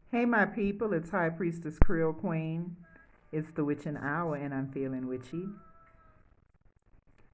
Hey, my people, it's High Priestess Creole Queen. It's the witching hour, and I'm feeling witchy.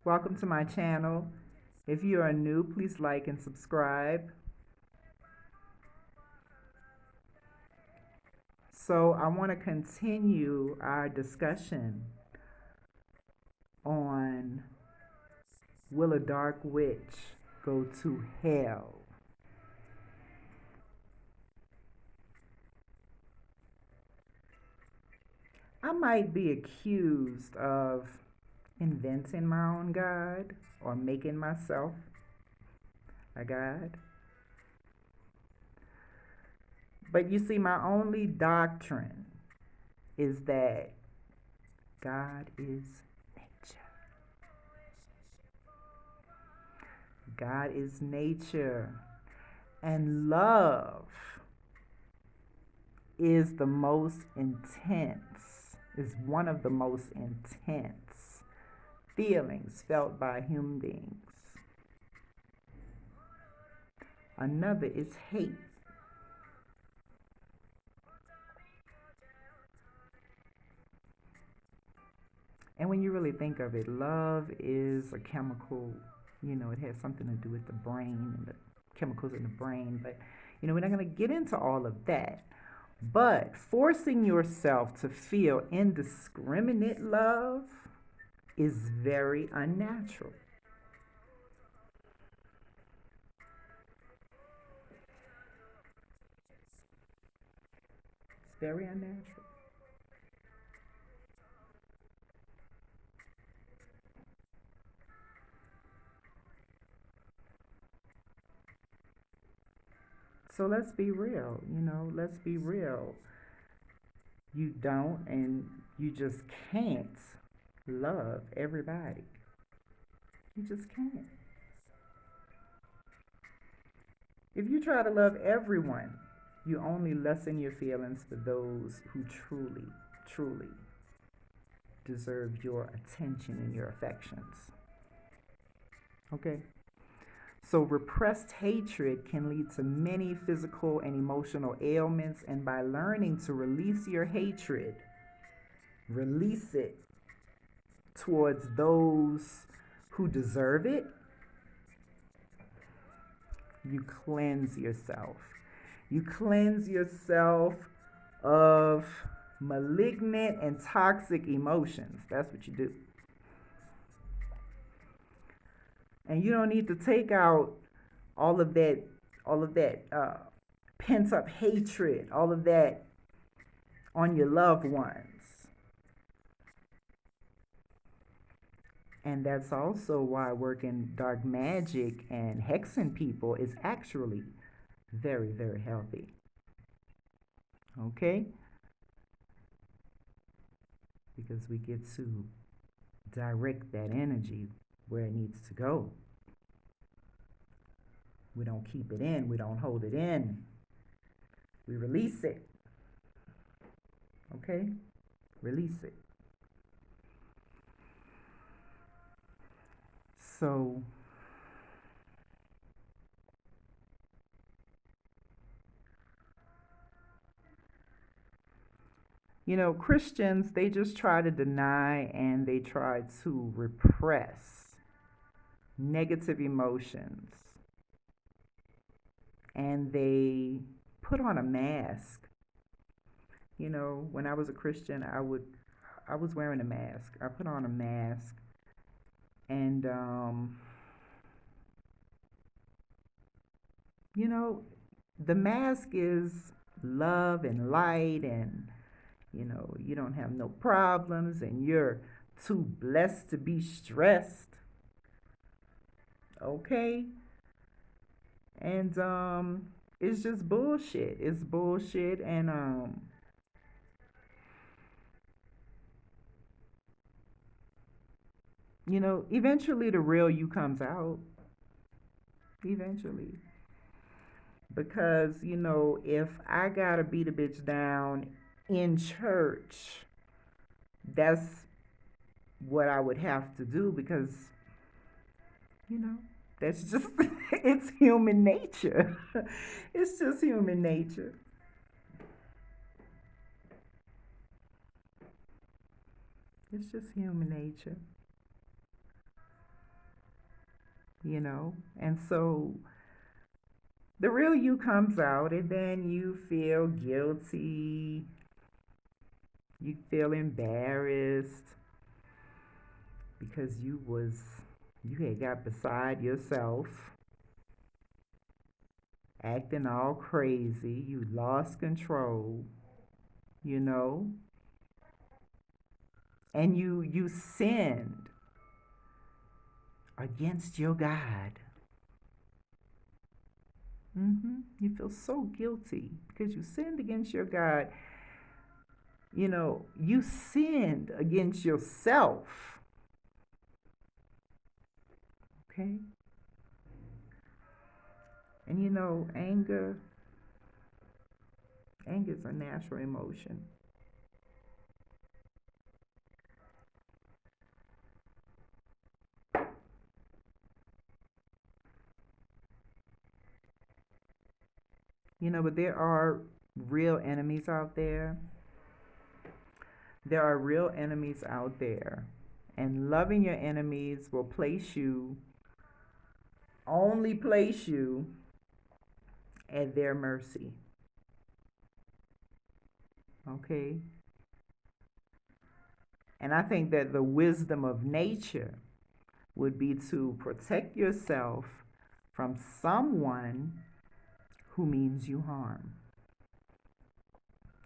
Welcome to my channel. If you are new, please like and subscribe. So, I want to continue our discussion on will a dark witch go to hell? I might be accused of inventing my own God or making myself a God. But you see, my only doctrine is that God is nature. God is nature. And love is the most intense, is one of the most intense feelings felt by human beings. Another is hate. And when you really think of it, love is a chemical, it has something to do with the brain and the chemicals in the brain. But, we're not going to get into all of that. But forcing yourself to feel indiscriminate love is very unnatural. It's very unnatural. So let's be real, let's be real. You don't and you just can't love everybody. You just can't. If you try to love everyone, you only lessen your feelings for those who truly, truly deserve your attention and your affections. Okay? So, repressed hatred can lead to many physical and emotional ailments, and by learning to release your hatred, release it towards those who deserve it, you cleanse yourself. You cleanse yourself of malignant and toxic emotions. That's what you do. And you don't need to take out all of that, all of that pent up hatred, all of that on your loved ones. And that's also why working dark magic and hexing people is actually very, very healthy. Okay? Because we get to direct that energy where it needs to go. We don't keep it in, we don't hold it in. We release it. Okay? Release it. So, Christians, they just try to deny and they try to repress negative emotions. And they put on a mask. When I was a Christian, I was wearing a mask. I put on a mask and you know, the mask is love and light and you don't have no problems and you're too blessed to be stressed. Okay? And it's just bullshit. It's bullshit and eventually the real you comes out. Eventually. Because, if I gotta beat a bitch down in church, that's what I would have to do because, you know, that's just, it's human nature. It's just human nature. It's just human nature, you know? And so the real you comes out, and then you feel guilty, you feel embarrassed because you had got beside yourself, acting all crazy, you lost control, you know, and you sinned against your God. You feel so guilty because you sinned against your God. You know, you sinned against yourself. Okay? And you know, anger is a natural emotion. You know, but there are real enemies out there. There are real enemies out there. And loving your enemies will only place you at their mercy. Okay? And I think that the wisdom of nature would be to protect yourself from someone who means you harm.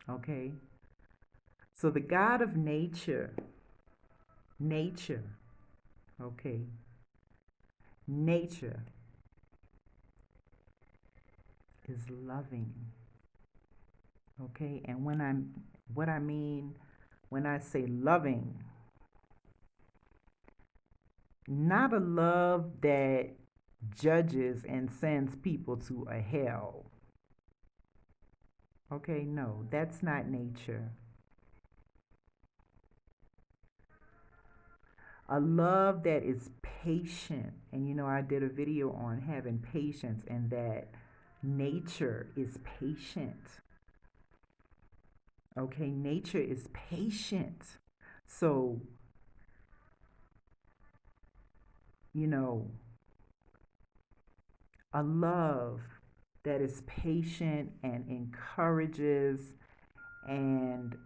Okay? So the God of nature, okay? Nature is loving. Okay? And what I mean when I say loving, not a love that judges and sends people to a hell. Okay, no, that's not nature. A love that is patient. And you know, I did a video on having patience and that nature is patient. Okay, nature is patient. So, you know, a love that is patient and encourages and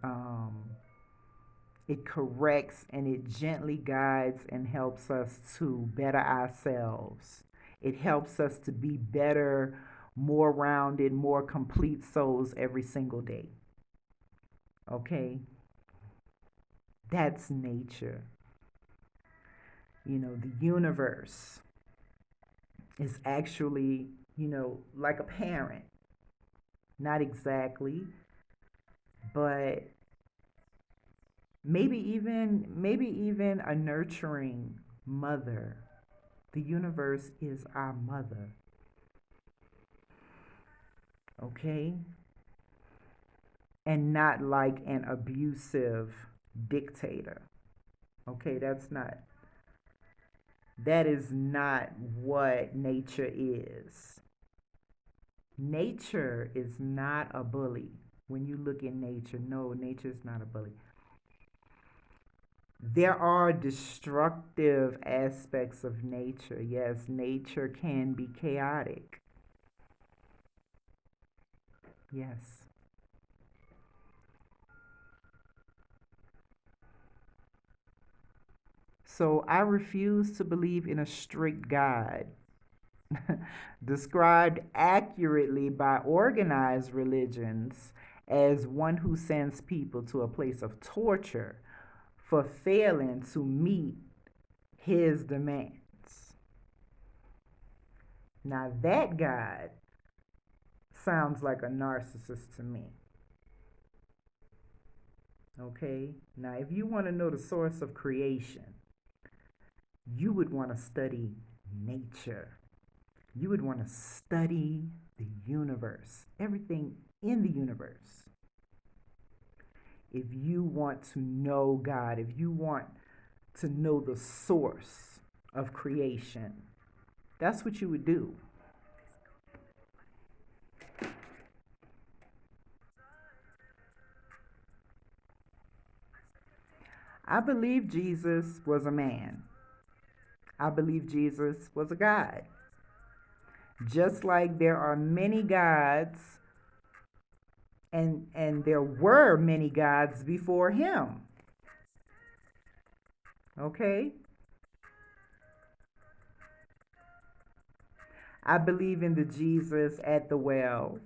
it corrects and it gently guides and helps us to better ourselves. It helps us to be better, more rounded, more complete souls every single day. Okay? That's nature. You know, the universe is actually, you know, like a parent. Not exactly, but maybe even a nurturing mother. The universe is our mother. Okay? And not like an abusive dictator. Okay, that is not what nature is. Nature is not a bully. When you look in nature, no, nature is not a bully. There are destructive aspects of nature. Yes, nature can be chaotic. Yes. So I refuse to believe in a strict God described accurately by organized religions as one who sends people to a place of torture for failing to meet his demands. Now, that God sounds like a narcissist to me. Okay? Now, if you want to know the source of creation, you would want to study nature. You would want to study the universe, everything in the universe. If you want to know God, if you want to know the source of creation, that's what you would do. I believe Jesus was a man. I believe Jesus was a God. Just like there are many gods and there were many gods before him. Okay? I believe in the Jesus at the well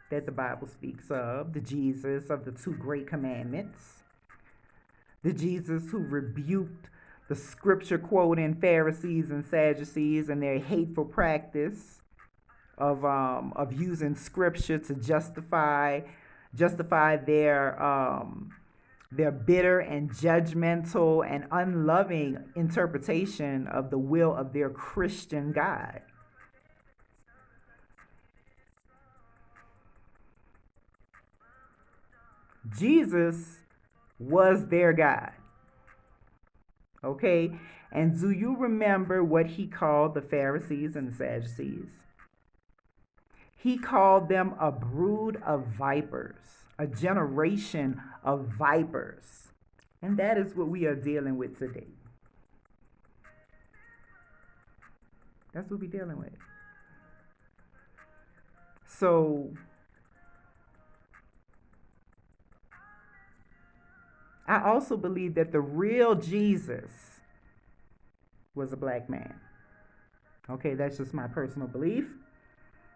that the Bible speaks of, the Jesus of the two great commandments, the Jesus who rebuked the scripture quoting Pharisees and Sadducees and their hateful practice of using scripture to justify their bitter and judgmental and unloving interpretation of the will of their Christian God. Jesus was their God. Okay? And do you remember what he called the Pharisees and the Sadducees? He called them a brood of vipers, a generation of vipers. And that is what we are dealing with today. That's what we're dealing with. So, I also believe that the real Jesus was a black man. Okay, that's just my personal belief.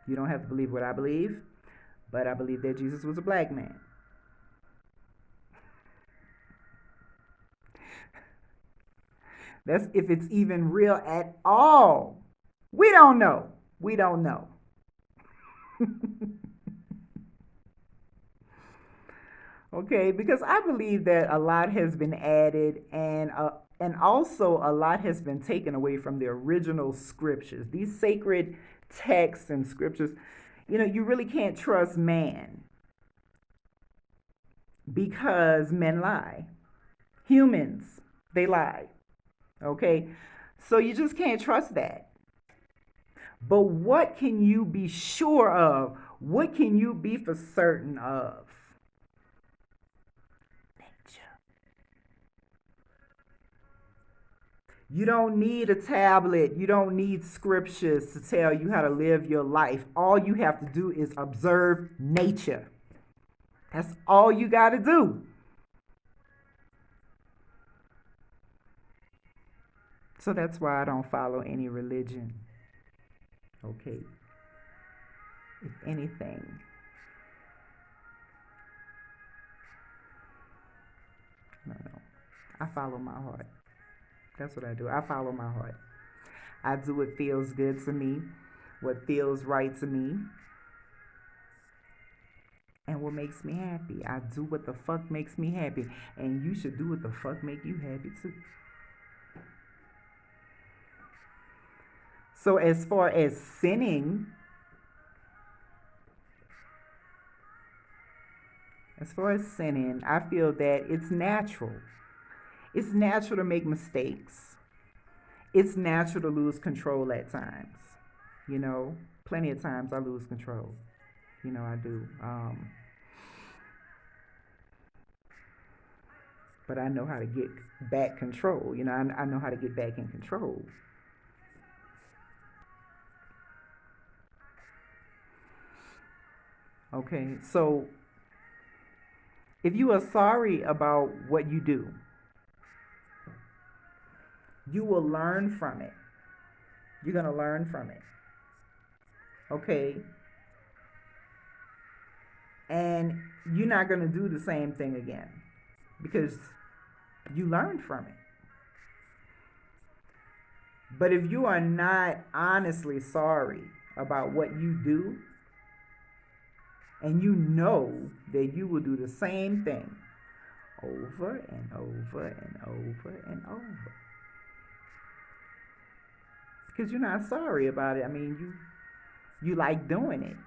You don't have to believe what I believe, but I believe that Jesus was a black man. That's if it's even real at all. We don't know. We don't know. Okay, because I believe that a lot has been added and also a lot has been taken away from the original scriptures. These sacred texts and scriptures, you really can't trust man because men lie. Humans, they lie. Okay? So you just can't trust that. But what can you be sure of? What can you be for certain of? You don't need a tablet. You don't need scriptures to tell you how to live your life. All you have to do is observe nature. That's all you got to do. So that's why I don't follow any religion. Okay. If anything, no. I follow my heart. That's what I do. I follow my heart. I do what feels good to me, what feels right to me, and what makes me happy. I do what the fuck makes me happy, and you should do what the fuck make you happy too. So as far as sinning, I feel that it's natural. It's natural to make mistakes. It's natural to lose control at times. Plenty of times I lose control. I do. But I know how to get back control. I know how to get back in control. Okay, so if you are sorry about what you do, you will learn from it. You're going to learn from it. Okay? And you're not going to do the same thing again because you learned from it. But if you are not honestly sorry about what you do, and you know that you will do the same thing over and over and over and over, because you're not sorry about it. I mean, you like doing it.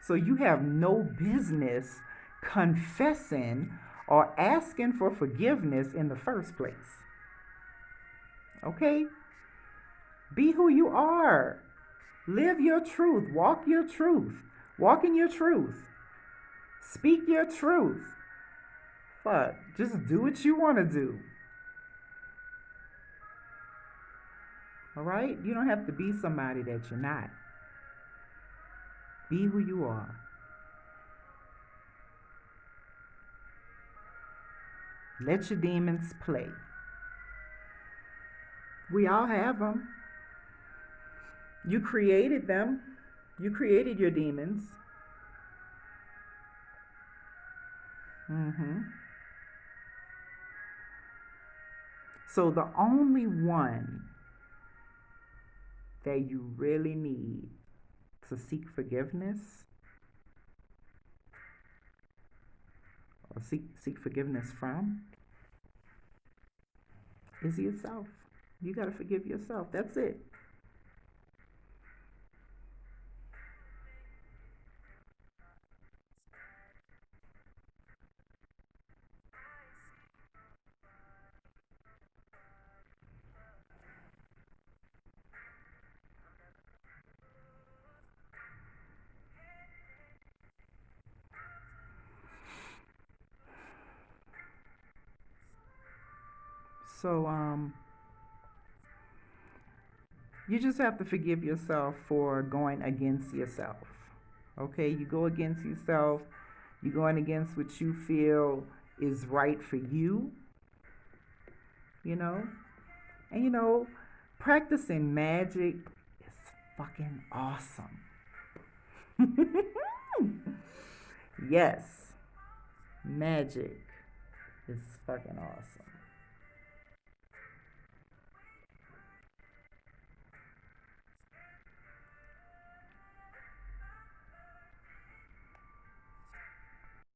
So you have no business confessing or asking for forgiveness in the first place. Okay? Be who you are. Live your truth. Walk your truth. Walk in your truth. Speak your truth. Fuck. Just do what you want to do. All right? You don't have to be somebody that you're not. Be who you are. Let your demons play. We all have them. You created them. You created your demons. Mm-hmm. So the only one that you really need to seek forgiveness or seek forgiveness from is yourself. You got to forgive yourself. That's it. So you just have to forgive yourself for going against yourself. Okay? You go against yourself. You're going against what you feel is right for you, you know? And practicing magic is fucking awesome. Yes, magic is fucking awesome.